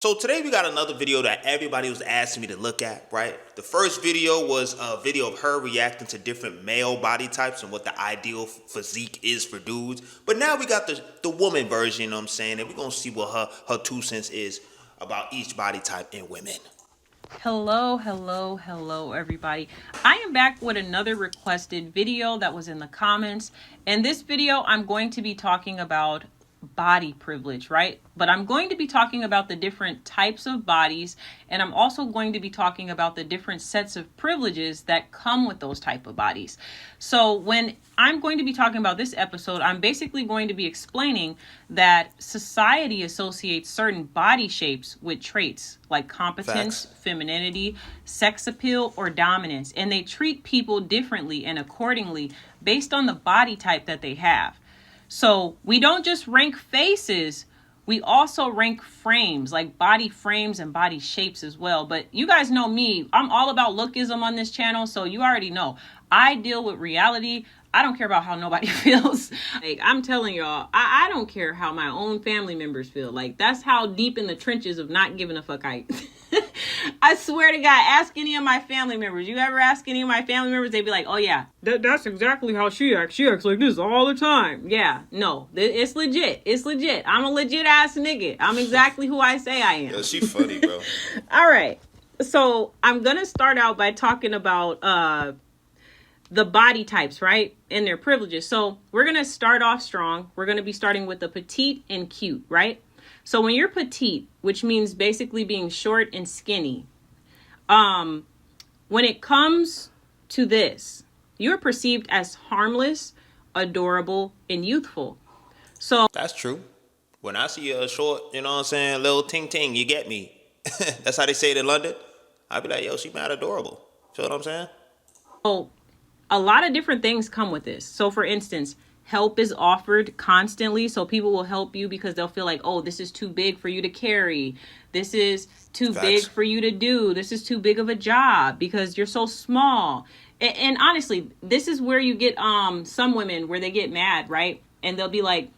So today we got another video that everybody was asking me to look at, right? The first video was a video of her reacting to different male body types and what the ideal physique is for dudes. But now we got the woman version, you know what I'm saying? And we're going to see what her 2 cents is about each body type in women. Hello, everybody. I am back with another requested video that was in the comments. In this video, I'm going to be talking about body privilege, right? But I'm going to be talking about the different types of bodies, and I'm also going to be talking about the different sets of privileges that come with those type of bodies. So when I'm going to be talking about this episode, I'm basically going to be explaining that society associates certain body shapes with traits like competence, femininity, sex appeal, or dominance, and they treat people differently and accordingly based on the body type that they have. So we don't just rank faces, we also rank frames, like body frames and body shapes as well. But you guys know me, I'm all about lookism on this channel, so you already know. I deal with reality. I don't care about how nobody feels. Like, I'm telling y'all, I don't care how my own family members feel. Like, that's how deep in the trenches of not giving a fuck I swear to God, ask any of my family members. You ever ask any of my family members, they'd be like, oh yeah, that's exactly how she acts. She acts like this all the time. Yeah, no, it's legit. It's legit. I'm a legit ass nigga. I'm exactly who I say I am. Yeah, she funny, bro. All right. So I'm going to start out by talking about the body types, right? And their privileges. So we're going to start off strong. We're going to be starting with the petite and cute, right? So when you're petite, which means basically being short and skinny, when it comes to this, you're perceived as harmless, adorable, and youthful. So that's true. When I see a short, you know what I'm saying, little ting ting, you get me. That's how they say it in London. I'd be like, yo, she mad adorable. Feel what I'm saying? So a lot of different things come with this. So for instance, help is offered constantly. So people will help you because they'll feel like, oh, this is too big for you to carry. This is too big for you to do. This is too big of a job because you're so small. And honestly, this is where you get some women where they get mad, right? And they'll be like,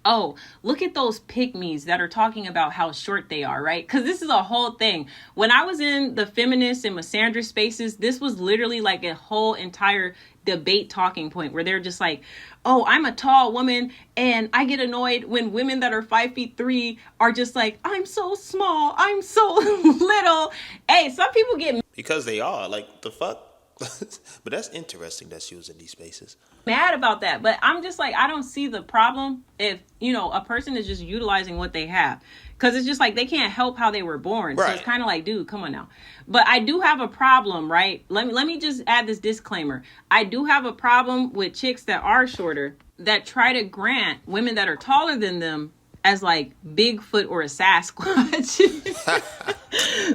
oh, look at those pygmies that are talking about how short they are, right? Because this is a whole thing. When I was in the feminist and misandrist spaces, this was literally like a whole entire debate talking point where they're just like, oh, I'm a tall woman and I get annoyed when women that are 5'3" are just like, I'm so small, I'm so little. Hey, some people get because they are like, the fuck. But that's interesting that she was in these spaces. Mad about that, but I'm just like, I don't see the problem if, you know, a person is just utilizing what they have, because it's just like they can't help how they were born. Right. So it's kind of like, dude, come on now. But I do have a problem, right? Let me just add this disclaimer. I do have a problem with chicks that are shorter that try to grant women that are taller than them as like Bigfoot or a Sasquatch.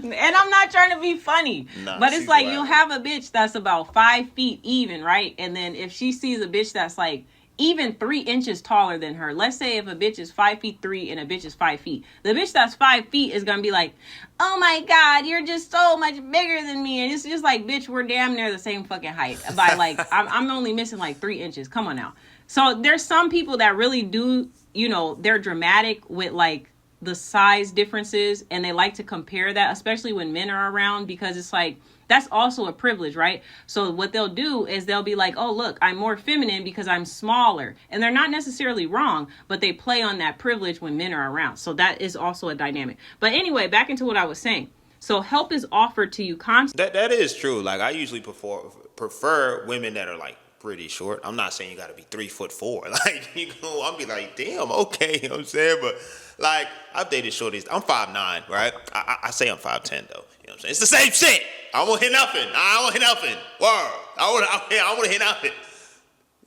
And I'm not trying to be funny, but it's like, you'll have a bitch that's about 5 feet even, right? And then if she sees a bitch that's like even 3 inches taller than her, let's say if a bitch is 5'3" and a bitch is 5 feet, the bitch that's 5 feet is gonna be like, oh my God, you're just so much bigger than me. And it's just like, bitch, we're damn near the same fucking height by like, I'm only missing like 3 inches. Come on now. So there's some people that really do, you know, they're dramatic with like the size differences, and they like to compare that, especially when men are around, because it's like, that's also a privilege, right? So what they'll do is they'll be like, oh, look, I'm more feminine because I'm smaller. And they're not necessarily wrong, but they play on that privilege when men are around. So that is also a dynamic. But anyway, back into what I was saying. So help is offered to you constantly. That is true. Like, I usually prefer women that are like pretty short. I'm not saying you gotta be 3'4". Like, you know, I'll be like, damn, okay, you know what I'm saying? But like, I've dated shorties. I'm 5'9", right? I say I'm 5'10" though. You know what I'm saying? It's the same shit. I won't hit nothing. I won't hit nothing. Word. I want to hit nothing.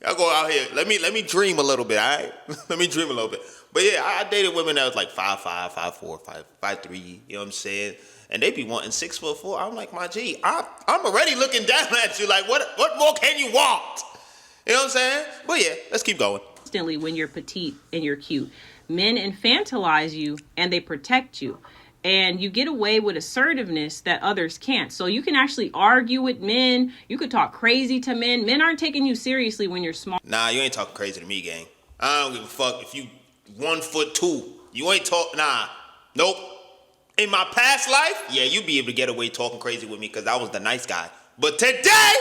I go out here. Let me dream a little bit, all right? Let me dream a little bit. But yeah, I dated women that was like 5'5", 5'4", 5'3", you know what I'm saying? And they be wanting 6'4". I'm like, my G, I'm already looking down at you. Like, what more can you want? You know what I'm saying? But yeah, let's keep going. Instantly, when you're petite and you're cute, men infantilize you and they protect you. And you get away with assertiveness that others can't. So you can actually argue with men. You could talk crazy to men. Men aren't taking you seriously when you're small. Nah, you ain't talking crazy to me, gang. I don't give a fuck if you 1'2". You ain't talk. Nah, nope. In my past life, yeah, you'd be able to get away talking crazy with me because I was the nice guy. But today,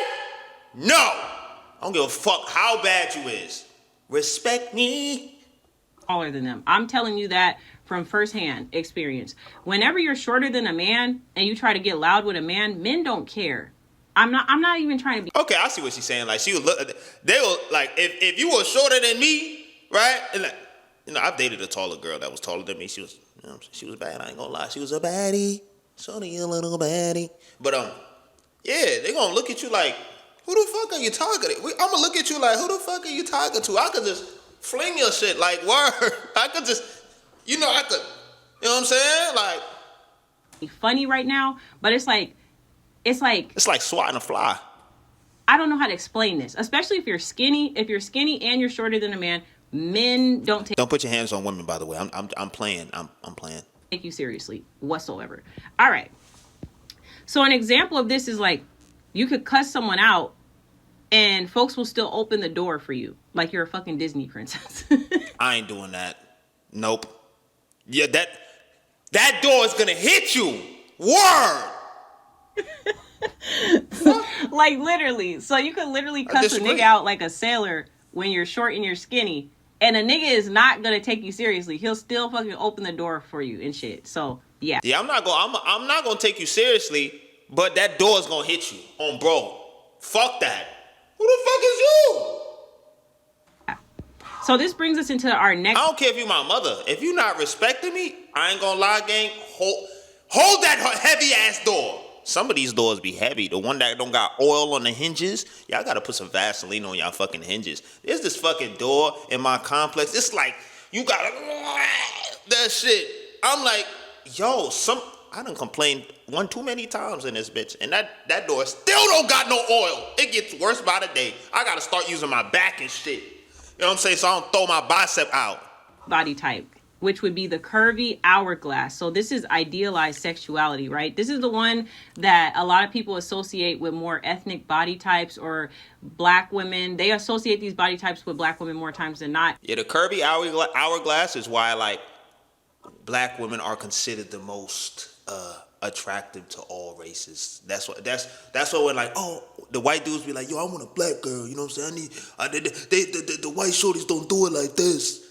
no. I don't give a fuck how bad you is. Respect me. Taller than them. I'm telling you that from firsthand experience. Whenever you're shorter than a man and you try to get loud with a man, men don't care. I'm not even trying to be. Okay, I see what she's saying. Like she would look, they will like if you were shorter than me, right? And like, I've dated a taller girl that was taller than me. She was, she was bad. I ain't gonna lie, she was a baddie. Shorty, a little baddie. But yeah, they gonna look at you like, who the fuck are you talking to? I'm gonna look at you like, who the fuck are you talking to? I could just fling your shit like word. I could just, I could, you know what I'm saying? Like funny right now, but it's like it's like swatting a fly. I don't know how to explain this, especially if you're skinny. If you're skinny and you're shorter than a man, men don't Don't put your hands on women, by the way. I'm playing. I'm playing. Take you seriously whatsoever. All right. So an example of this is like you could cuss someone out and folks will still open the door for you like you're a fucking Disney princess. I ain't doing that. Nope. Yeah, that door is gonna hit you. Word. Like literally. So you could literally cuss a nigga out like a sailor when you're short and you're skinny. And a nigga is not gonna take you seriously. He'll still fucking open the door for you and shit. So yeah. Yeah, I'm not gonna take you seriously, but that door is gonna hit you on bro. Fuck that. Who the fuck is you? So this brings us into our next. I don't care if you my mother. If you not respecting me, I ain't gonna lie, gang. Hold that heavy ass door. Some of these doors be heavy. The one that don't got oil on the hinges, y'all gotta put some Vaseline on y'all fucking hinges. There's this fucking door in my complex. It's like you gotta that shit. I'm like, yo, I done complained one too many times in this bitch, and that door still don't got no oil. It gets worse by the day. I gotta start using my back and shit. You know what I'm saying? So I don't throw my bicep out. Body type, which would be the curvy hourglass. So this is idealized sexuality, right? This is the one that a lot of people associate with more ethnic body types or black women. They associate these body types with black women more times than not. Yeah, the curvy hourglass is why like black women are considered the most attractive to all races. That's what when like, oh, the white dudes be like, yo, I want a black girl. You know what I'm saying? The white shorties don't do it like this.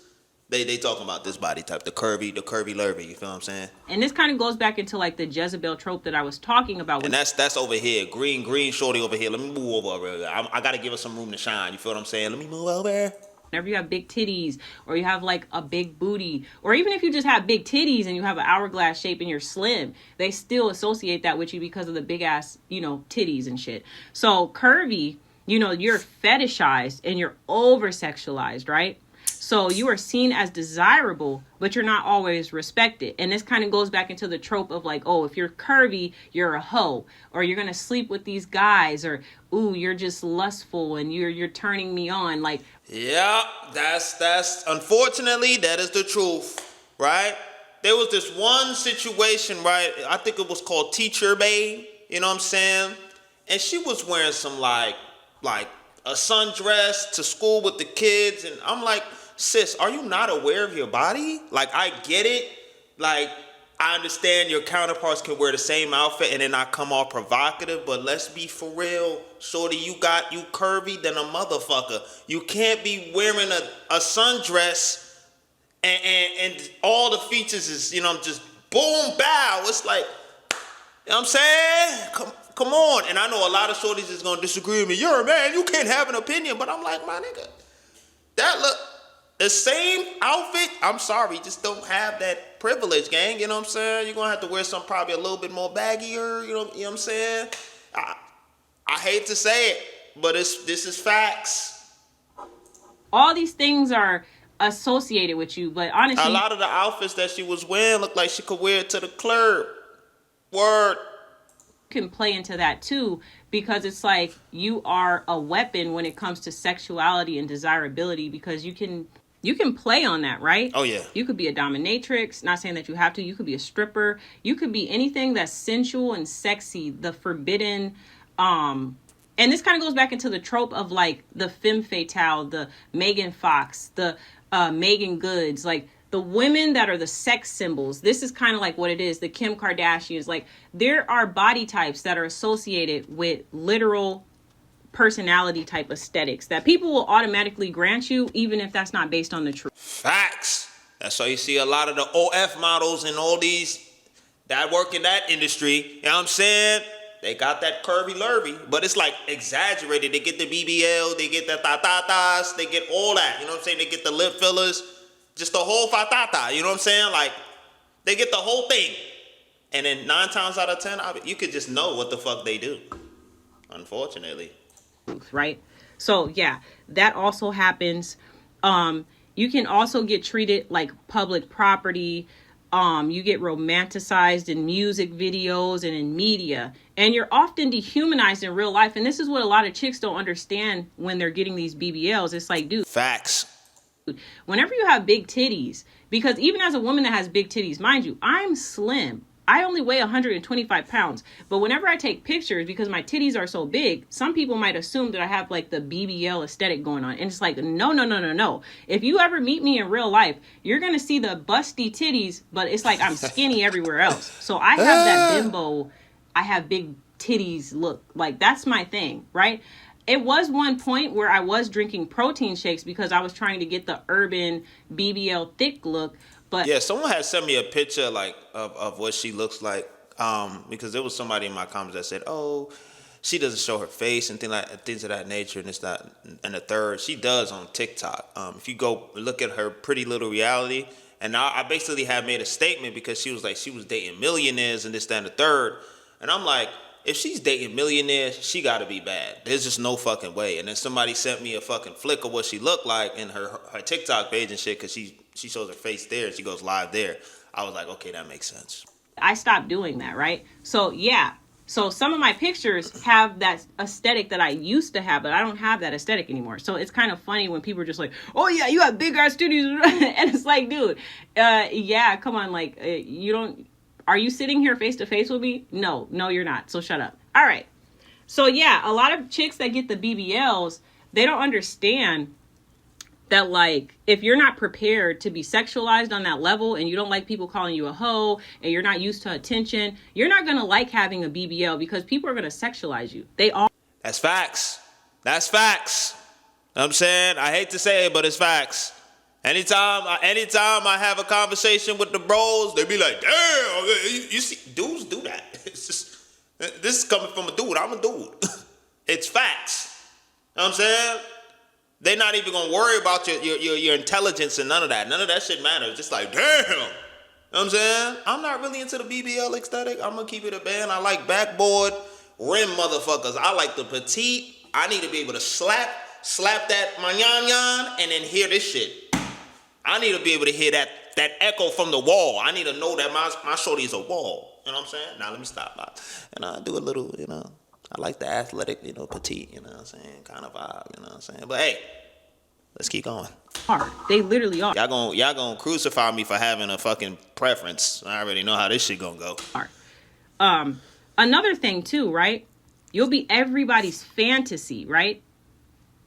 They talking about this body type, the curvy lurvy. You feel what I'm saying? And this kind of goes back into like the Jezebel trope that I was talking about. And that's over here, green shorty over here. Let me move over. I gotta give her some room to shine. You feel what I'm saying? Let me move over. Whenever you have big titties or you have like a big booty, or even if you just have big titties and you have an hourglass shape and you're slim, they still associate that with you because of the big ass, titties and shit. So curvy, you're fetishized and you're over sexualized, right? So you are seen as desirable, but you're not always respected. And this kind of goes back into the trope of like, oh, if you're curvy, you're a hoe, or you're going to sleep with these guys, or, ooh, you're just lustful and you're turning me on. Like, yeah, that's unfortunately, that is the truth, right? There was this one situation, right? I think it was called Teacher Babe, you know what I'm saying? And she was wearing some like a sundress to school with the kids. And I'm like, sis, are you not aware of your body? Like, I get it. Like, I understand your counterparts can wear the same outfit and then not come off provocative, but let's be for real. Shorty, you curvy than a motherfucker. You can't be wearing a sundress and all the features is, just boom, bow. It's like, you know what I'm saying? Come on. And I know a lot of shorties is going to disagree with me. You're a man. You can't have an opinion. But I'm like, my nigga, the same outfit, I'm sorry, just don't have that privilege, gang. You know what I'm saying? You're going to have to wear something probably a little bit more baggier. You know what I'm saying? I hate to say it, but this is facts. All these things are associated with you, but honestly, a lot of the outfits that she was wearing looked like she could wear it to the club. Word. Can play into that too, because it's like you are a weapon when it comes to sexuality and desirability, because you can play on that, right? Oh yeah. You could be a dominatrix, not saying that you have to. You could be a stripper. You could be anything that's sensual and sexy, the forbidden. And this kind of goes back into the trope of like the femme fatale, the Megan Fox, the Megan Goods. Like The women that are the sex symbols, this is kind of like what it is. The Kim Kardashians, like there are body types that are associated with literal personality type aesthetics that people will automatically grant you, even if that's not based on the truth. Facts. That's why you see a lot of the OF models and all these that work in that industry. You know what I'm saying? They got that curvy lurvy, but it's like exaggerated. They get the BBL, they get the tatatas, they get all that. You know what I'm saying? They get the lip fillers, just the whole fatata. You know what I'm saying? Like, they get the whole thing. And then 9 times out of 10, you could just know what the fuck they do. Unfortunately. Right? So yeah, that also happens. You can also get treated like public property. You get romanticized in music videos and in media, and you're often dehumanized in real life. And this is what a lot of chicks don't understand when they're getting these BBLs. It's like, dude, facts. Whenever you have big titties, because even as a woman that has big titties, mind you, I'm slim. I only weigh 125 pounds. But whenever I take pictures, because my titties are so big, some people might assume that I have like the BBL aesthetic going on. And it's like, no. If you ever meet me in real life, you're going to see the busty titties, but it's like I'm skinny everywhere else. So I have that bimbo, I have big titties look. Like that's my thing, right? It was one point where I was drinking protein shakes because I was trying to get the urban BBL thick look. But yeah, someone had sent me a picture like of what she looks like, because there was somebody in my comments that said, "Oh, she doesn't show her face and things of that nature," and it's that and the third. She does on TikTok. If you go look at her Pretty Little Reality, and I basically had made a statement because she was dating millionaires and this, that, and the third, and I'm like, if she's dating millionaires, she got to be bad. There's just no fucking way. And then somebody sent me a fucking flick of what she looked like in her TikTok page and shit, because she shows her face there. She goes live there. I was like, okay, that makes sense. I stopped doing that, right? So, yeah. So some of my pictures have that aesthetic that I used to have, but I don't have that aesthetic anymore. So it's kind of funny when people are just like, oh, yeah, you have big ass titties. And it's like, dude, yeah, come on. Like, you don't... Are you sitting here face to face with me? No, you're not. So shut up. All right. So yeah, a lot of chicks that get the BBLs, they don't understand that, like, if you're not prepared to be sexualized on that level and you don't like people calling you a hoe and you're not used to attention, you're not going to like having a BBL because people are going to sexualize you. They all. That's facts. That's facts. You know what I'm saying? I hate to say it, but it's facts. Anytime I have a conversation with the bros, they be like, damn, you see, dudes do that. It's just, this is coming from a dude. I'm a dude. It's facts. You know what I'm saying? They're not even going to worry about your intelligence and none of that. None of that shit matters. Just like, damn. You know what I'm saying? I'm not really into the BBL aesthetic. I'm going to keep it a band. I like backboard rim motherfuckers. I like the petite. I need to be able to slap that manyan and then hear this shit. I need to be able to hear that echo from the wall. I need to know that my shorty is a wall. You know what I'm saying? Now let me stop. And I do a little, I like the athletic, petite, you know what I'm saying? Kind of vibe, you know what I'm saying? But hey, let's keep going. Hard. They literally are. Y'all gonna crucify me for having a fucking preference. I already know how this shit gonna go. Another thing too, right? You'll be everybody's fantasy, right?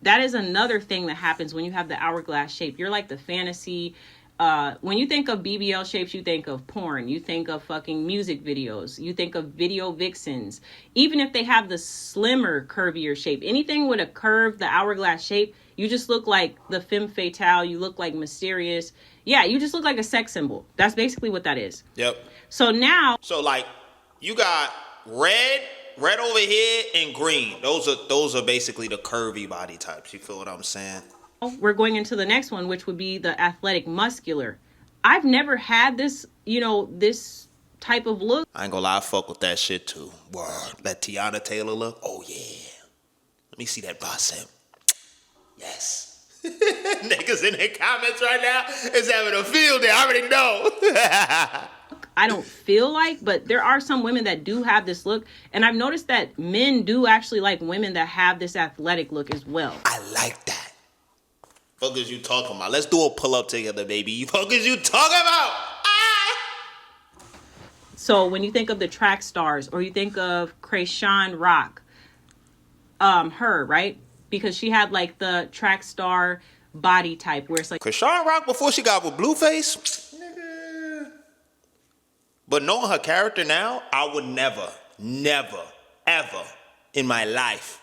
That is another thing that happens when you have the hourglass shape. You're like the fantasy. When you think of BBL shapes, you think of porn. You think of fucking music videos. You think of video vixens. Even if they have the slimmer, curvier shape. Anything with a curve, the hourglass shape, you just look like the femme fatale. You look like mysterious. Yeah, you just look like a sex symbol. That's basically what that is. Yep. So now... So, like, you got red over here and green. Those are basically the curvy body types. You feel what I'm saying? We're going into the next one, which would be the athletic muscular. I've never had this, this type of look. I ain't gonna lie, I fuck with that shit too. Word. That Tiana Taylor look. Oh yeah. Let me see that bicep. Yes. Niggas in the comments right now is having a field day. I already know. I don't feel like, but there are some women that do have this look. And I've noticed that men do actually like women that have this athletic look as well. I like that. Fuck is you talking about? Let's do a pull up together, baby. Fuck is you talking about? Ah! So when you think of the track stars or you think of Krayshawn Rock, her, right? Because she had like the track star body type where it's like Krishan Rock before she got with Blueface. Nigga. But knowing her character now, I would never, ever in my life.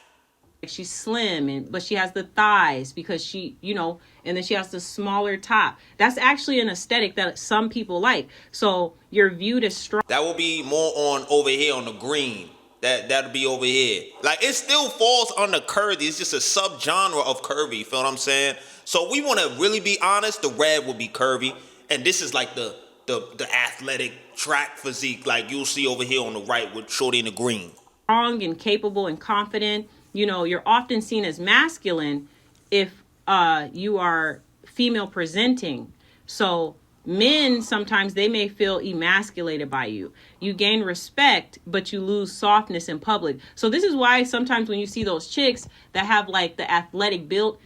she's slim but she has the thighs because she, and then she has the smaller top. That's actually an aesthetic that some people like. So you're viewed as strong. That will be more on over here on the green. That'll be over here. Like, it still falls under curvy. It's just a subgenre of curvy. You feel what I'm saying? So we want to really be honest. The red will be curvy, and this is like the athletic track physique, like you'll see over here on the right with shorty in the green. Strong and capable and confident. You're often seen as masculine if you are female presenting. So men, sometimes they may feel emasculated by you. You gain respect, but you lose softness in public. So this is why sometimes when you see those chicks that have like the athletic build,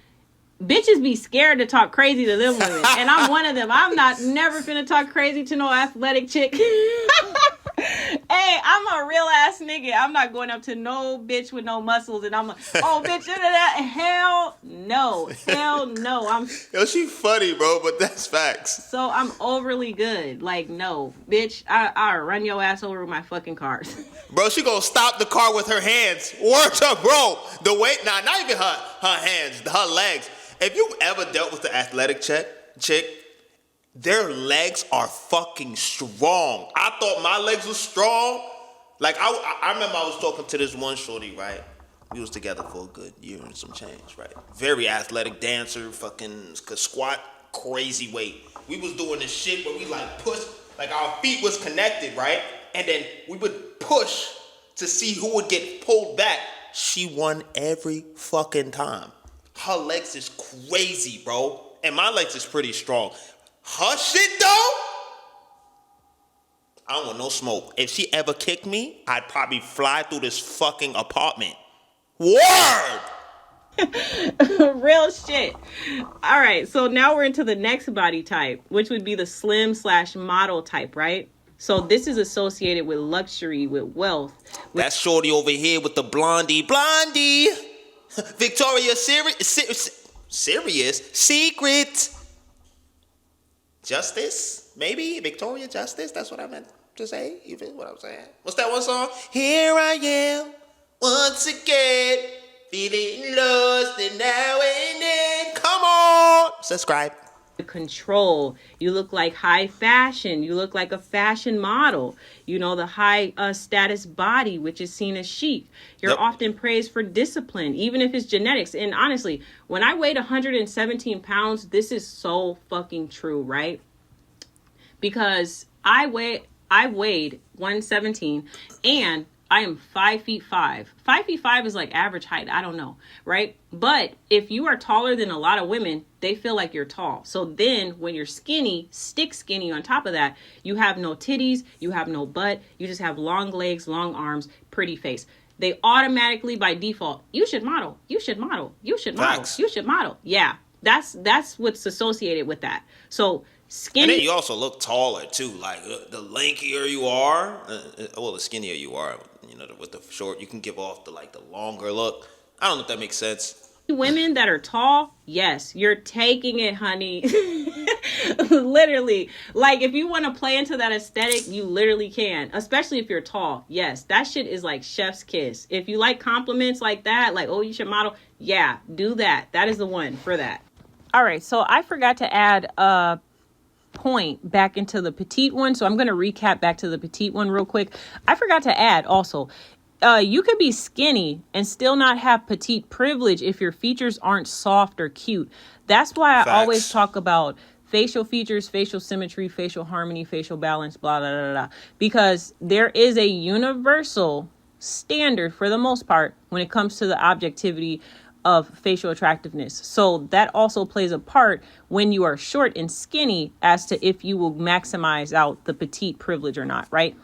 bitches be scared to talk crazy to them women. And I'm one of them. I'm never finna talk crazy to no athletic chick. Hey, I'm a real ass nigga. I'm not going up to no bitch with no muscles and I'm like, oh bitch, hell no. Yo, she funny, bro, but that's facts. So I'm overly good. Like, no, bitch, I'll run your ass over with my fucking cars. Bro, she gonna stop the car with her hands. Words up, bro. The weight, not even her hands, her legs. If you ever dealt with the athletic chick, their legs are fucking strong. I thought my legs were strong. Like, I remember I was talking to this one shorty, right? We was together for a good year and some change, right? Very athletic dancer, fucking could squat crazy weight. We was doing this shit where we like push, like our feet was connected, right? And then we would push to see who would get pulled back. She won every fucking time. Her legs is crazy, bro. And my legs is pretty strong. Her shit, though, I don't want no smoke. If she ever kicked me, I'd probably fly through this fucking apartment. Word! Real shit. All right, so now we're into the next body type, which would be the slim/model type, right? So this is associated with luxury, with wealth. That's shorty over here with the blondie. Victoria's Secret. Justice, maybe Victoria Justice. That's what I meant to say. You feel what I'm saying? What's that one song? Here I am once again, feeling lost and now and then. Come on, subscribe. Control. You look like high fashion. You look like a fashion model. The high status body, which is seen as chic. You're often praised for discipline, even if it's genetics. And honestly, when I weighed 117 pounds, this is so fucking true, right? Because I weighed 117 and I am 5'5". 5'5" is like average height. I don't know, right? But if you are taller than a lot of women, they feel like you're tall. So then when you're skinny, stick skinny on top of that, you have no titties, you have no butt, you just have long legs, long arms, pretty face. They automatically by default, you should model. Facts. Yeah, that's what's associated with that. So skinny. And then you also look taller too. Like the lankier you are, the skinnier you are. With the short, you can give off the longer look. I don't know if that makes sense. Women that are tall, yes, you're taking it, honey. Literally. Like, if you want to play into that aesthetic, you literally can. Especially if you're tall. Yes, that shit is like chef's kiss. If you like compliments like that, like, oh, you should model. Yeah, do that. That is the one for that. All right, so I forgot to add a point back into the petite one, so I'm going to recap back to the petite one real quick. I forgot to add also, you could be skinny and still not have petite privilege if your features aren't soft or cute. That's why I always talk about facial features, facial symmetry, facial harmony, facial balance, blah, blah, blah, blah, because there is a universal standard for the most part when it comes to the objectivity of facial attractiveness. So that also plays a part when you are short and skinny as to if you will maximize out the petite privilege or not, right?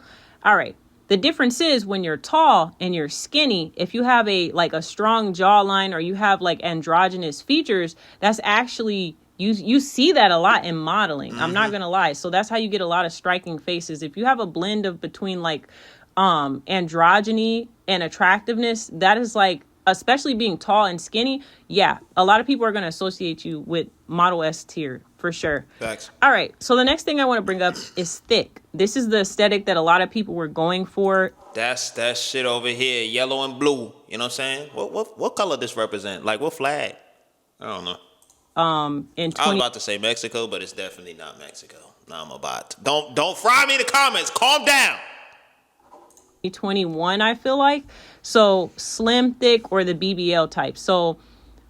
All right. The difference is when you're tall and you're skinny, if you have a strong jawline or you have androgynous features, that's actually, you see that a lot in modeling. I'm not going to lie. So that's how you get a lot of striking faces. If you have a blend of between androgyny and attractiveness, that is especially being tall and skinny, yeah, a lot of people are going to associate you with Model S tier for sure. Facts. All right. So the next thing I want to bring up is thick. This is the aesthetic that a lot of people were going for. That's that shit over here, yellow and blue. You know what I'm saying? What color this represent? Like what flag? I don't know. In I was about to say Mexico, but it's definitely not Mexico. No, I'm about to. Don't fry me in the comments. Calm down. 2021, I feel like. So slim, thick, or the BBL type. So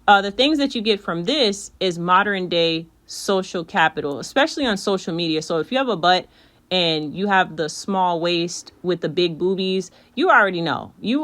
the things that you get from this is modern day social capital, especially on social media. So if you have a butt and you have the small waist with the big boobies, you already know. You're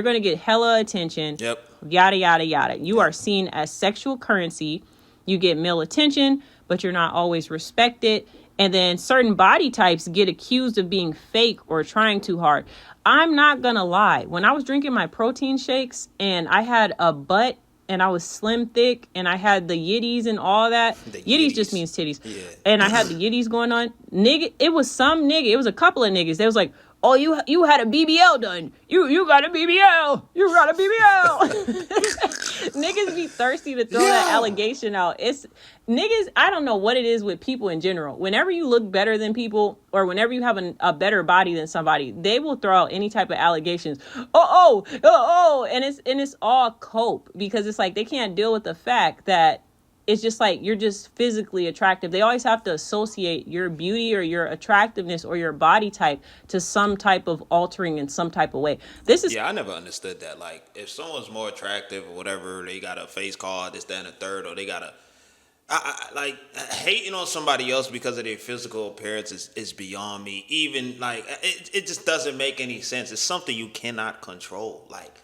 going to get hella attention. Yep. Yada, yada, yada. You are seen as sexual currency. You get male attention, but you're not always respected. And then certain body types get accused of being fake or trying too hard. I'm not going to lie. When I was drinking my protein shakes and I had a butt and I was slim, thick, and I had the yitties and all that. Yitties just means titties. Yeah. And I had the yitties going on. It was a couple of niggas. They was like, oh, you had a BBL done. You got a BBL. You got a BBL. Niggas be thirsty to throw that allegation out. It's niggas. I don't know what it is with people in general. Whenever you look better than people, or whenever you have a better body than somebody, they will throw out any type of allegations. And it's all cope, because it's like they can't deal with the fact that it's just like you're just physically attractive. They always have to associate your beauty or your attractiveness or your body type to some type of altering in some type of way. I never understood that. Like, if someone's more attractive or whatever, they got a face card, this, that, and the third, or they got like hating on somebody else because of their physical appearance is beyond me. Even like it just doesn't make any sense. It's something you cannot control. Like,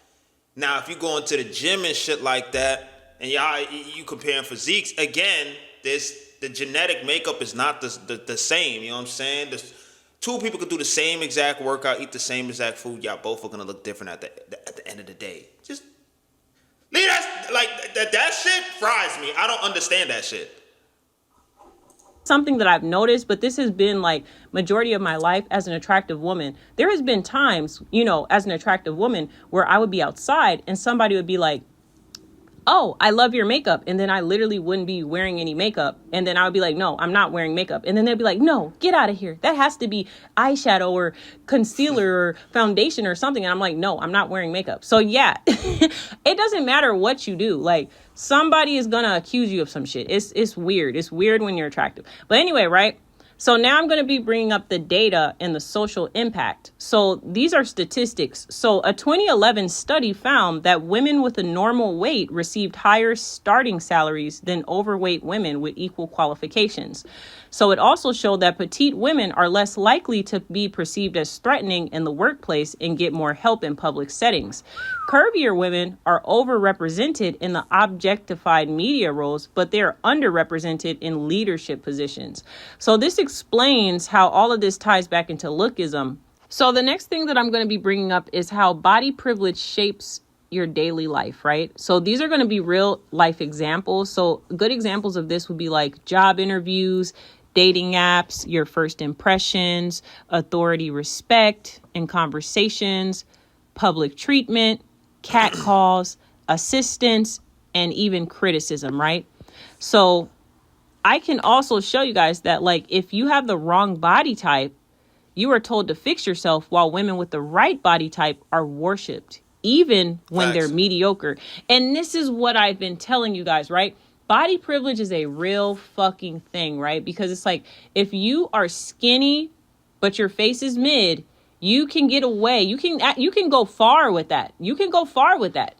now if you go into the gym and shit like that, and you comparing physiques, again, the genetic makeup is not the same. You know what I'm saying? Two people could do the same exact workout, eat the same exact food. Y'all both are gonna look different at the end of the day. Just leave that, like that shit fries me. I don't understand that shit. Something that I've noticed, but this has been like majority of my life as an attractive woman. There has been times, as an attractive woman, where I would be outside and somebody would be like, oh, I love your makeup. And then I literally wouldn't be wearing any makeup. And then I would be like, no, I'm not wearing makeup. And then they'd be like, no, get out of here. That has to be eyeshadow or concealer or foundation or something. And I'm like, no, I'm not wearing makeup. So yeah, it doesn't matter what you do. Like, somebody is going to accuse you of some shit. It's weird. It's weird when you're attractive. But anyway, right? So now I'm going to be bringing up the data and the social impact. So these are statistics. So a 2011 study found that women with a normal weight received higher starting salaries than overweight women with equal qualifications. So it also showed that petite women are less likely to be perceived as threatening in the workplace and get more help in public settings. Curvier women are overrepresented in the objectified media roles, but they're underrepresented in leadership positions. So this explains how all of this ties back into lookism. So the next thing that I'm going to be bringing up is how body privilege shapes your daily life, right? So these are going to be real life examples. So good examples of this would be like job interviews, dating apps, your first impressions, authority respect in conversations, public treatment, catcalls, assistance, and even criticism, right? So I can also show you guys that, like, if you have the wrong body type, you are told to fix yourself, while women with the right body type are worshipped, even when they're mediocre. And this is what I've been telling you guys, right? Body privilege is a real fucking thing, right? Because it's like, if you are skinny, but your face is mid, you can get away. You can go far with that. You can go far with that.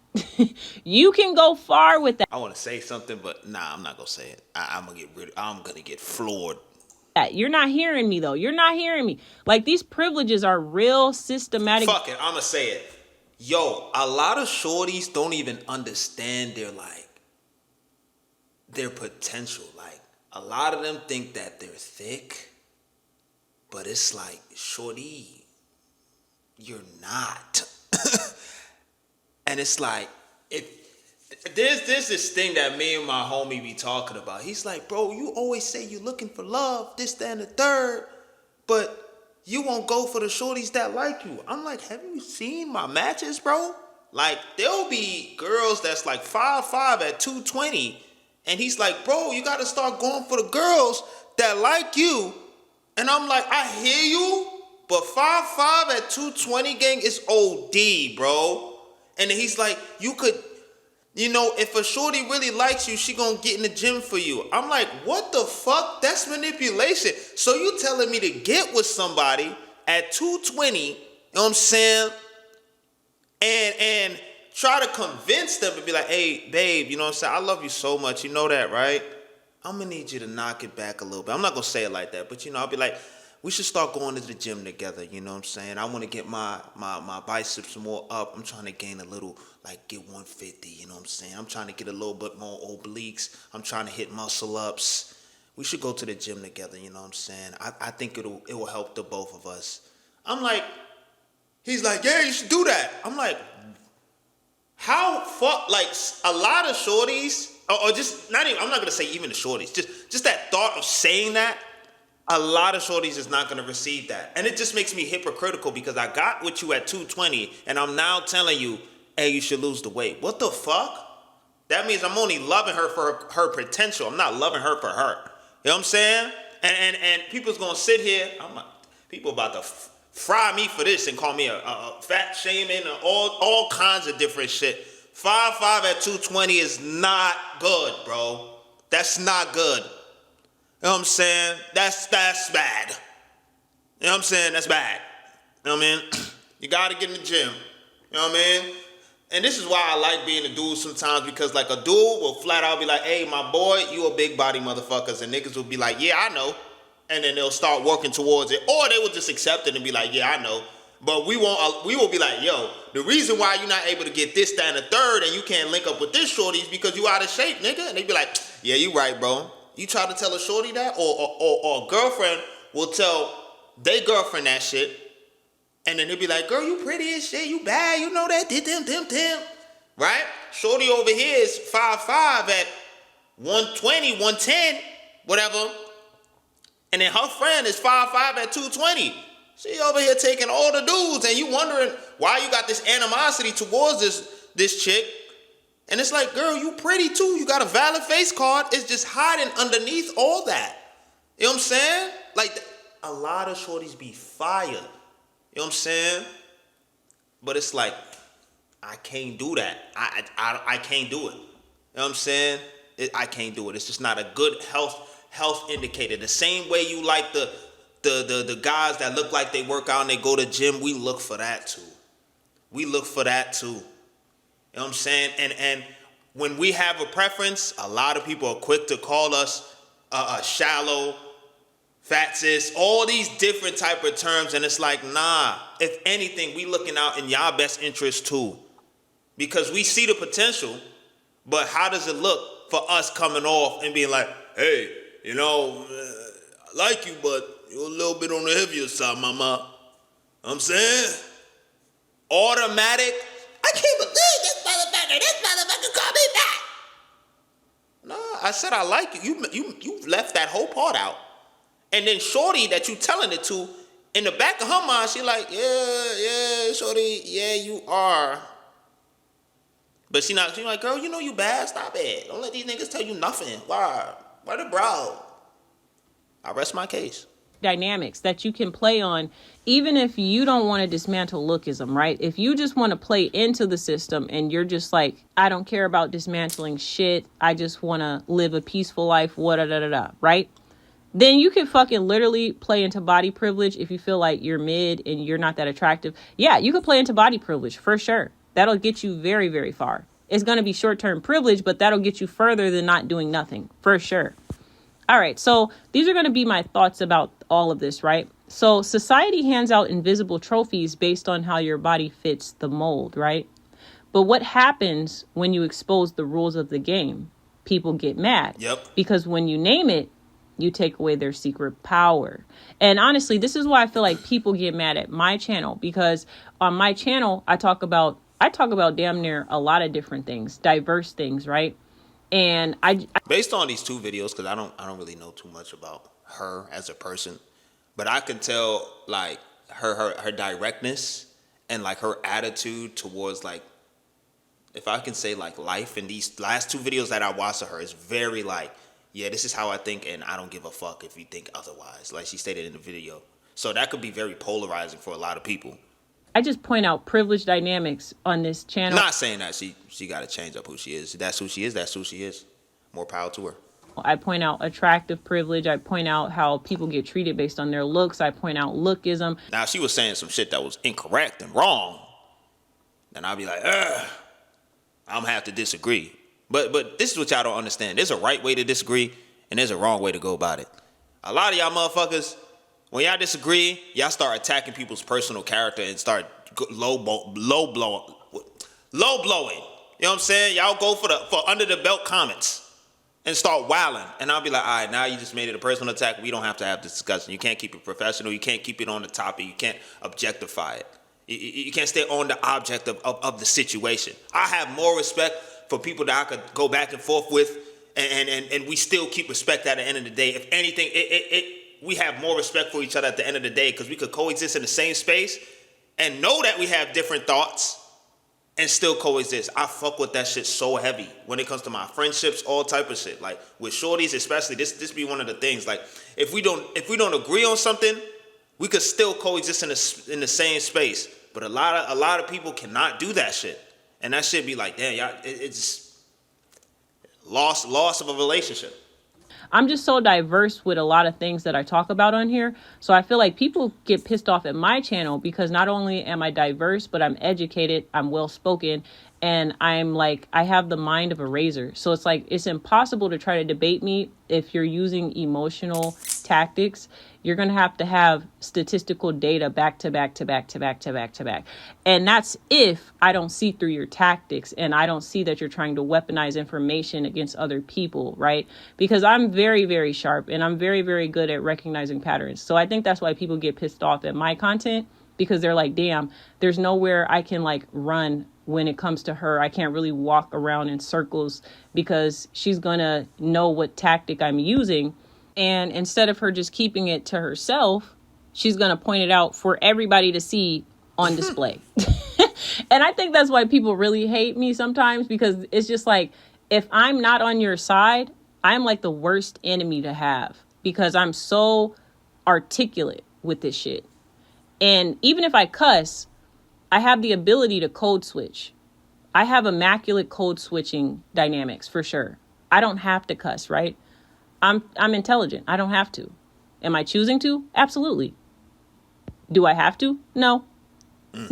You can go far with that. I want to say something, but nah, I'm not gonna say it. I'm gonna get floored. You're not hearing me though. You're not hearing me. Like, these privileges are real systematic. Fuck it, I'm gonna say it. Yo, a lot of shorties don't even understand their potential. Like, a lot of them think that they're thick, but it's like, shorty, you're not. And it's like, there's this thing that me and my homie be talking about. He's like, bro, you always say you're looking for love, this, that, and the third, but you won't go for the shorties that like you. I'm like, have you seen my matches, bro? Like, there'll be girls that's like 5'5" at 220, and he's like, bro, you gotta start going for the girls that like you. And I'm like, I hear you, but 5'5" at 220, gang, is OD, bro. And then he's like, you could, if a shorty really likes you, she gonna get in the gym for you. I'm like, what the fuck? That's manipulation. So you telling me to get with somebody at 220, you know what I'm saying? And try to convince them and be like, hey, babe, you know what I'm saying? I love you so much. You know that, right? I'm going to need you to knock it back a little bit. I'm not going to say it like that, but, I'll be like, we should start going to the gym together, you know what I'm saying? I want to get my biceps more up. I'm trying to gain a little, like, get 150, you know what I'm saying? I'm trying to get a little bit more obliques. I'm trying to hit muscle ups. We should go to the gym together, you know what I'm saying? I think it will help the both of us. I'm like, he's like, yeah, you should do that. I'm like, how fuck, like, a lot of shorties, or just not even, I'm not gonna say even the shorties, just that thought of saying that, a lot of shorties is not gonna receive that. And it just makes me hypocritical because I got with you at 220 and I'm now telling you, hey, you should lose the weight. What the fuck? That means I'm only loving her for her potential. I'm not loving her for her. You know what I'm saying? And people's gonna sit here, people about to fry me for this and call me a fat shaming and all kinds of different shit. 5'5" at 220 is not good, bro. That's not good. You know what I'm saying? That's bad. You know what I'm saying? That's bad. You know what I mean? You gotta get in the gym. You know what I mean? And this is why I like being a dude sometimes, because like a dude will flat out be like, hey, my boy, you a big body motherfuckers. And niggas will be like, yeah, I know. And then they'll start working towards it. Or they will just accept it and be like, yeah, I know. But we will be like, yo, the reason why you're not able to get this, that, and the third, and you can't link up with this shorty is because you out of shape, nigga. And they be like, yeah, you right, bro. You try to tell a shorty that? Or a girlfriend will tell their girlfriend that shit. And then they'll be like, girl, you pretty as shit. You bad. You know that. Dim. Right? Shorty over here is 5'5" at 120, 110, whatever. And then her friend is 5'5" at 220. She over here taking all the dudes, and you wondering why you got this animosity towards this chick. And it's like, girl, you pretty too. You got a valid face card. It's just hiding underneath all that. You know what I'm saying? Like, a lot of shorties be fire. You know what I'm saying? But it's like, I can't do that. I can't do it. You know what I'm saying? I can't do it. It's just not a good health indicator. The same way you like the guys that look like they work out and they go to gym, we look for that too. We look for that too. You know what I'm saying? And when we have a preference, a lot of people are quick to call us shallow, fat sis, all these different type of terms. And it's like, nah, if anything, we looking out in y'all best interest too. Because we see the potential, but how does it look for us coming off and being like, hey, I like you, but you're a little bit on the heavier side, mama. You know what I'm saying? Automatic. I can't believe this motherfucker called me back. Nah, I said I like you. You left that whole part out. And then shorty that you telling it to, in the back of her mind, she like, yeah, shorty, yeah, you are. But she like, girl, you know you bad. Stop it. Don't let these niggas tell you nothing. Why the bro? I rest my case. Dynamics that you can play on, even if you don't want to dismantle lookism, right? If you just want to play into the system and you're just like, I don't care about dismantling shit. I just want to live a peaceful life, right? Then you can fucking literally play into body privilege if you feel like you're mid and you're not that attractive. Yeah, you can play into body privilege for sure. That'll get you very, very far. It's going to be short-term privilege, but that'll get you further than not doing nothing for sure. All right, so these are going to be my thoughts about all of this, right? So society hands out invisible trophies based on how your body fits the mold, right? But what happens when you expose the rules of the game? People get mad. Yep. Because when you name it, you take away their secret power. And honestly, this is why I feel like people get mad at my channel, because on my channel, I talk about damn near a lot of different things, diverse things, right? And I based on these two videos, because I don't really know too much about her as a person, but I can tell like her directness and like her attitude towards like if I can say like life in these last 2 videos that I watched of her is very like, yeah, this is how I think and I don't give a fuck if you think otherwise, like she stated in the video. So that could be very polarizing for a lot of people. I just point out privilege dynamics on this channel. Not saying that she got to change up who she is. That's who she is. That's who she is. More power to her. I point out attractive privilege. I point out how people get treated based on their looks. I point out lookism. Now, if she was saying some shit that was incorrect and wrong, then I'll be like, ugh, I'm gonna have to disagree. But this is what y'all don't understand. There's a right way to disagree, and there's a wrong way to go about it. A lot of y'all motherfuckers, when y'all disagree, y'all start attacking people's personal character and start low blowing. You know what I'm saying? Y'all go for under the belt comments and start wilding. And I'll be like, all right, now you just made it a personal attack. We don't have to have this discussion. You can't keep it professional. You can't keep it on the topic. You can't objectify it. You can't stay on the object of the situation. I have more respect for people that I could go back and forth with, and we still keep respect at the end of the day. If anything, we have more respect for each other at the end of the day because we could coexist in the same space and know that we have different thoughts and still coexist. I fuck with that shit so heavy when it comes to my friendships, all type of shit. Like with shorties, especially, this be one of the things. Like if we don't agree on something, we could still coexist in the same space. But a lot of people cannot do that shit, and that shit be like, damn, y'all, it's loss of a relationship. I'm just so diverse with a lot of things that I talk about on here. So I feel like people get pissed off at my channel because not only am I diverse, but I'm educated, I'm well spoken, and I'm like, I have the mind of a razor. So it's like, it's impossible to try to debate me if you're using emotional tactics. You're going to have statistical data back to back to back to back to back to back. And that's if I don't see through your tactics and I don't see that you're trying to weaponize information against other people, right? Because I'm very, very sharp and I'm very, very good at recognizing patterns. So I think that's why people get pissed off at my content, because they're like, damn, there's nowhere I can like run when it comes to her. I can't really walk around in circles because she's going to know what tactic I'm using. And instead of her just keeping it to herself, she's going to point it out for everybody to see on display. And I think that's why people really hate me sometimes, because it's just like, if I'm not on your side, I'm like the worst enemy to have because I'm so articulate with this shit. And even if I cuss, I have the ability to code switch. I have immaculate code switching dynamics for sure. I don't have to cuss, right? I'm intelligent. I don't have to. Am I choosing to? Absolutely. Do I have to? No.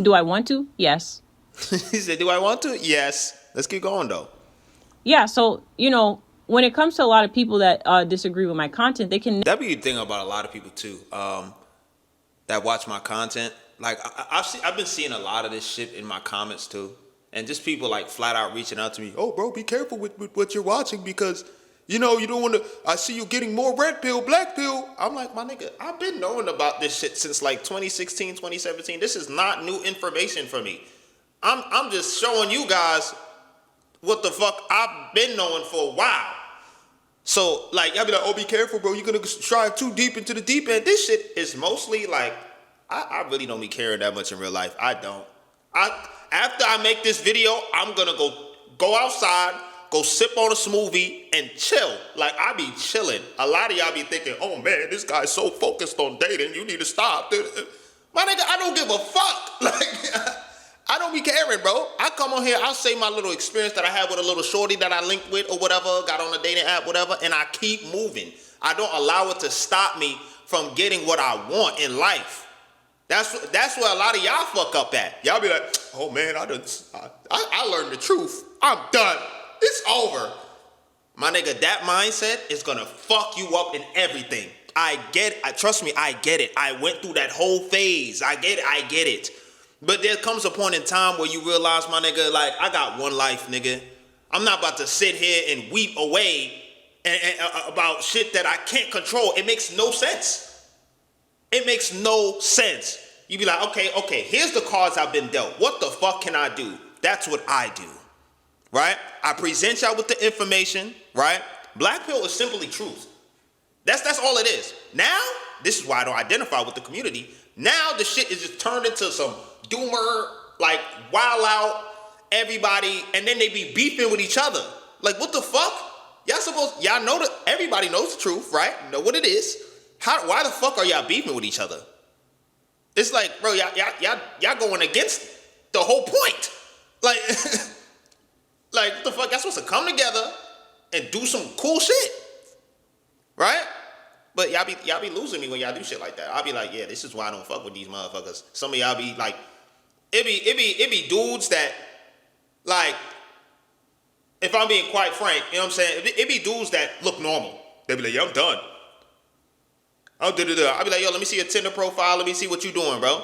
Do I want to? Yes. He said, do I want to? Yes. Let's keep going though. Yeah. So, when it comes to a lot of people that disagree with my content, they can. That'd be the thing about a lot of people too, that watch my content. Like I've been seeing a lot of this shit in my comments too. And just people like flat out reaching out to me. Oh, bro, be careful with what you're watching because you don't want to, I see you getting more red pill, black pill. I'm like, my nigga, I've been knowing about this shit since like 2016, 2017. This is not new information for me. I'm just showing you guys what the fuck I've been knowing for a while. So, like, y'all be like, oh, be careful, bro. You're going to strive too deep into the deep end. This shit is mostly like, I really don't be caring that much in real life. I don't. After I make this video, I'm going to go outside, go sip on a smoothie and chill. Like, I be chilling. A lot of y'all be thinking, oh, man, this guy's so focused on dating. You need to stop. My nigga, I don't give a fuck. Like, I don't be caring, bro. I come on here, I'll say my little experience that I had with a little shorty that I linked with or whatever, got on a dating app, whatever, and I keep moving. I don't allow it to stop me from getting what I want in life. That's where a lot of y'all fuck up at. Y'all be like, oh, man, I learned the truth. I'm done. It's over. My nigga, that mindset is gonna fuck you up in everything. Trust me, I get it. I went through that whole phase. I get it. But there comes a point in time where you realize, my nigga, like, I got one life, nigga. I'm not about to sit here and weep away and about shit that I can't control. It makes no sense. It makes no sense. You be like, okay, here's the cards I've been dealt. What the fuck can I do? That's what I do. Right? I present y'all with the information, right? Black pill is simply truth. That's all it is. Now, this is why I don't identify with the community. Now the shit is just turned into some doomer, like, wild out, everybody, and then they be beefing with each other. Like, what the fuck? Y'all know that everybody knows the truth, right? Know what it is. Why the fuck are y'all beefing with each other? It's like, bro, y'all going against the whole point. Like, like, what the fuck? Y'all supposed to come together and do some cool shit, right? But y'all be losing me when y'all do shit like that. I'll be like, yeah, this is why I don't fuck with these motherfuckers. Some of y'all be like, it be dudes that, like, if I'm being quite frank, you know what I'm saying? It be dudes that look normal. They be like, yeah, I'm done. I'll be like, yo, let me see your Tinder profile. Let me see what you doing, bro.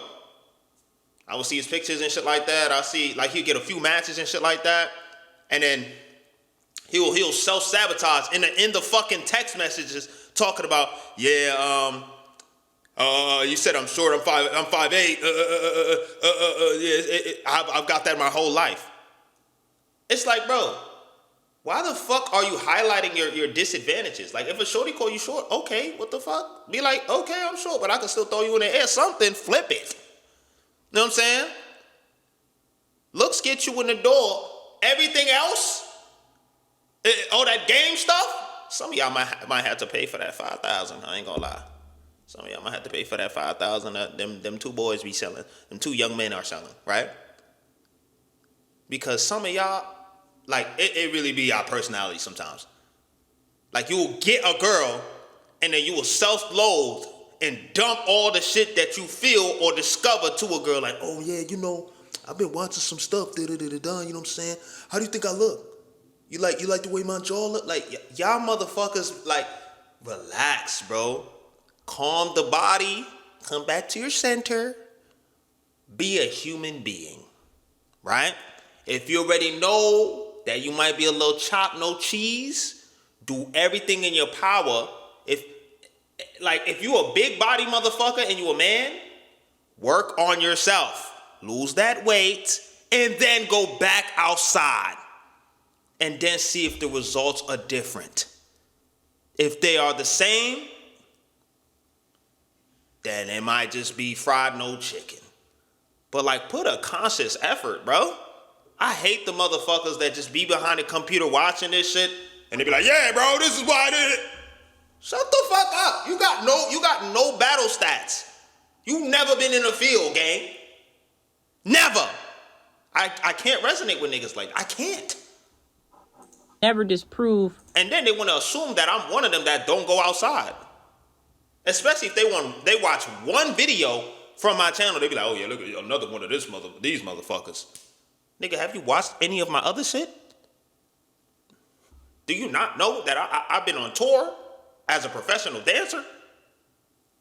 I will see his pictures and shit like that. I'll see, like, he'll get a few matches and shit like that. And then he'll self-sabotage in the fucking text messages talking about, yeah, you said I'm short, I'm 5'8", I've got that my whole life. It's like, bro, why the fuck are you highlighting your disadvantages? Like, if a shorty call you short, okay, what the fuck? Be like, okay, I'm short, but I can still throw you in the air. Something, flip it. You know what I'm saying? Looks get you in the door. Everything else, all that game stuff, some of y'all might have to pay for that $5,000. I ain't gonna lie. Some of y'all might have to pay for that $5,000 them two boys be selling. Them two young men are selling, right? Because some of y'all, like, it really be our personality sometimes. Like, you will get a girl and then you will self-loathe and dump all the shit that you feel or discover to a girl. Like, oh yeah, you know, I've been watching some stuff, you know what I'm saying? How do you think I look? You like the way my jaw look? Like, y'all motherfuckers, like, relax, bro. Calm the body. Come back to your center. Be a human being, right? If you already know that you might be a little chop, no cheese, do everything in your power. If you a big body motherfucker and you a man, work on yourself. Lose that weight and then go back outside and then see if the results are different. If they are the same, then it might just be fried no chicken. But, like, put a conscious effort, bro. I hate the motherfuckers that just be behind the computer watching this shit and they be like, yeah, bro, this is why I did it. Shut the fuck up. You got no battle stats. You never been in the field, gang. Never. I can't resonate with niggas like that. I can't. Never disprove. And then they want to assume that I'm one of them that don't go outside. Especially if they watch one video from my channel, they be like, oh yeah, look at another one of these motherfuckers. Nigga, have you watched any of my other shit? Do you not know that I've been on tour as a professional dancer?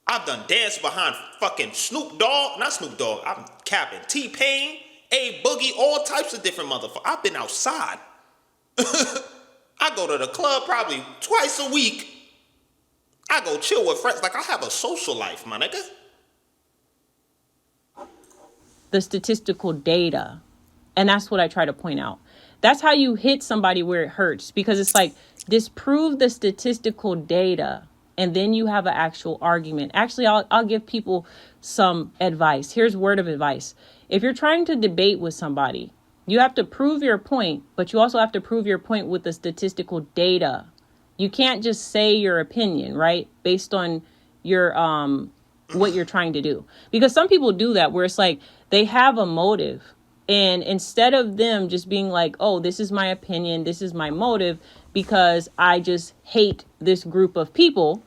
I've done dance behind fucking Snoop Dogg, not Snoop Dogg, I'm capping T-Pain, A Boogie, all types of different motherfuckers. I've been outside. I go to the club probably twice a week. I go chill with friends. Like, I have a social life, my nigga. The statistical data. And that's what I try to point out. That's how you hit somebody where it hurts, because it's like, disprove the statistical data and then you have an actual argument. Actually, I'll give people some advice. Here's word of advice. If you're trying to debate with somebody, you have to prove your point, but you also have to prove your point with the statistical data. You can't just say your opinion, right? Based on your what you're trying to do. Because some people do that where it's like they have a motive. And instead of them just being like, oh, this is my opinion, this is my motive, because I just hate this group of people,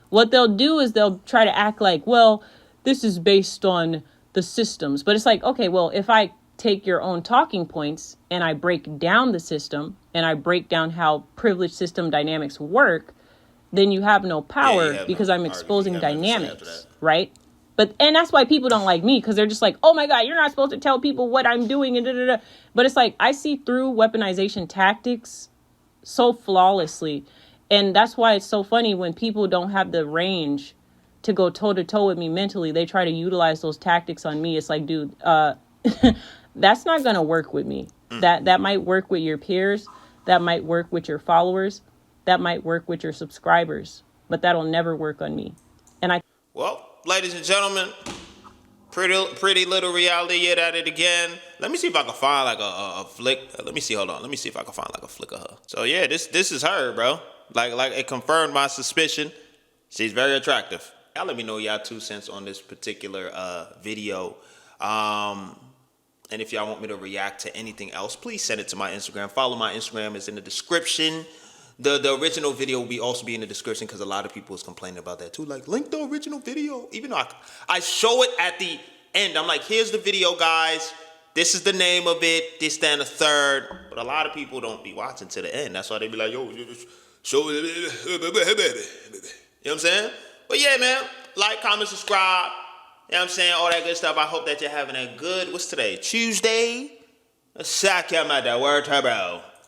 what they'll do is they'll try to act like, well, this is based on the systems. But it's like, okay, well, if I take your own talking points and I break down the system and I break down how privileged system dynamics work, then you have no power because I'm exposing dynamics, right? And that's why people don't like me, because they're just like, oh my God, you're not supposed to tell people what I'm doing. And da, da, da. But it's like, I see through weaponization tactics so flawlessly. And that's why it's so funny when people don't have the range to go toe to toe with me mentally. They try to utilize those tactics on me. It's like, dude, that's not going to work with me. That might work with your peers. That might work with your followers. That might work with your subscribers. But that'll never work on me. Well, ladies and gentlemen, Pretty little reality yet at it again. Let me see if I can find like a flick. Let me see. Hold on. Let me see if I can find like a flick of her. So yeah, this is her, bro. Like it confirmed my suspicion. She's very attractive. Y'all let me know y'all 2 cents on this particular video. And if y'all want me to react to anything else, please send it to my Instagram. Follow my Instagram. It's in the description. The original video will also be in the description because a lot of people is complaining about that too. Like, link the original video. Even though I show it at the end. I'm like, here's the video, guys. This is the name of it. This, that, and the third. But a lot of people don't be watching to the end. That's why they be like, yo, show it. You know what I'm saying? But yeah, man. Like, comment, subscribe. You know what I'm saying? All that good stuff. I hope that you're having a good, what's today? Tuesday? Sack him at that word, bro.